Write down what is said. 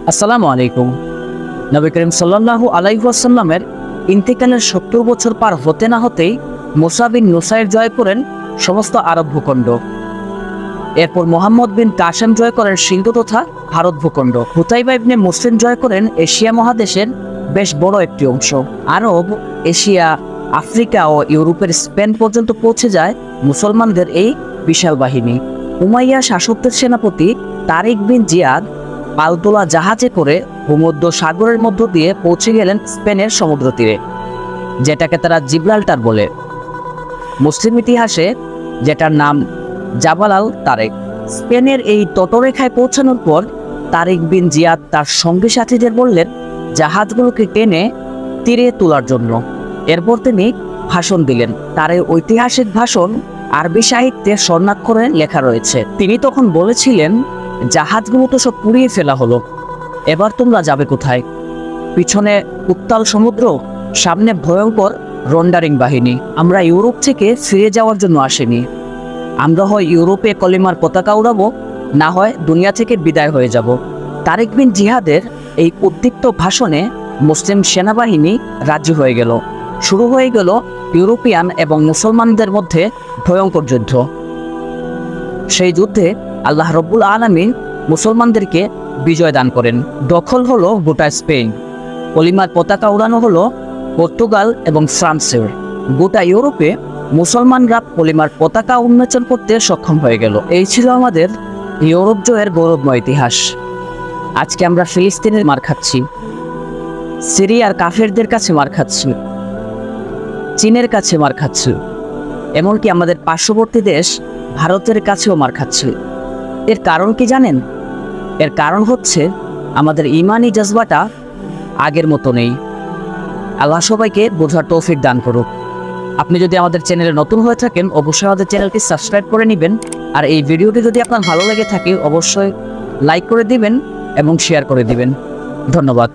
আসসালামু আলাইকুম। নবী করিম সাল্লাল্লাহু আলাইহি ওয়াসাল্লামের ইন্তেকালের ৭০ বছর পার হতে না হতেই মুসা বিন নুসাইর জয় করেন সমস্ত আরব ভূখণ্ড। এরপর মুহাম্মদ বিন কাসেম জয় করেন সিন্ধু তথা ভারত ভূখণ্ড। হুতাইবা ইবনে মুসলিম জয় করেন এশিয়া মহাদেশের বেশ বড় একটি অংশ। আরব, এশিয়া, আফ্রিকা ও ইউরোপের স্পেন পর্যন্ত পৌঁছে যায় মুসলমানদের এই বিশাল বাহিনী। উমাইয়া শাসকদের সেনাপতি তারিক বিন জিয়াদ পালতোলা জাহাজে করে ভূমধ্য সাগরের মধ্য দিয়ে পৌঁছে গেলেন স্পেনের সমুদ্র তীরে, যেটাকে তারা জিব্রাল্টার বলে। মুসলিম ইতিহাসে যেটার নাম জাবাল আল তারেক। স্পেনের এই তটরেখায় পৌঁছানোর পর তারিক বিন জিয়াদ তার সঙ্গী সাথীদের বললেন জাহাজগুলোকে টেনে তীরে তোলার জন্য। এরপর তিনি ভাষণ দিলেন। তার এই ঐতিহাসিক ভাষণ আরবি সাহিত্যে স্বর্ণাক্ষরে লেখা রয়েছে। তিনি তখন বলেছিলেন, জাহাজগুলো তো সব পুড়িয়ে ফেলা হলো, এবার তোমরা যাবে কোথায়? পিছনে উত্তাল সমুদ্র, সামনে ভয়ঙ্কর রন্ডারিং বাহিনী। আমরা ইউরোপ থেকে ফিরে যাওয়ার জন্য আসিনি। আমরা হয় ইউরোপে কলিমার পতাকা উড়াবো, না হয় দুনিয়া থেকে বিদায় হয়ে যাব। তারিক বিন জিহাদের এই উদ্দীপ্ত ভাষণে মুসলিম সেনাবাহিনী রাজি হয়ে গেল। শুরু হয়ে গেল ইউরোপিয়ান এবং মুসলমানদের মধ্যে ভয়ঙ্কর যুদ্ধ। সেই যুদ্ধে আল্লাহ রব্বুল আলামিন মুসলমানদেরকে বিজয় দান করেন। দখল হলো গোটা স্পেন, কলিমার পতাকা উড়ানো হলো পর্তুগাল এবং ফ্রান্সের। গোটা ইউরোপে মুসলমানরা কলিমার পতাকা উন্মোচন করতে সক্ষম হয়ে গেল। এই ছিল আমাদের ইউরোপ জয়ের গৌরবময় ইতিহাস। আজকে আমরা ফিলিস্তিনের মার খাচ্ছি, সিরিয়ার কাফেরদের কাছে মার খাচ্ছি, চীনের কাছে মার খাচ্ছি, এমনকি আমাদের পার্শ্ববর্তী দেশ ভারতের কাছেও মার খাচ্ছি। এর কারণ কি জানেন? এর কারণ হচ্ছে আমাদের ইমানি জজবাটা আগের মতো নেই। আল্লাহ সবাইকে বোঝার তৌফিক দান করুক। আপনি যদি আমাদের চ্যানেলে নতুন হয়ে থাকেন, অবশ্যই আমাদের চ্যানেলটি সাবস্ক্রাইব করে নেবেন। আর এই ভিডিওটি যদি আপনার ভালো লেগে থাকে, অবশ্যই লাইক করে দিবেন এবং শেয়ার করে দিবেন। ধন্যবাদ।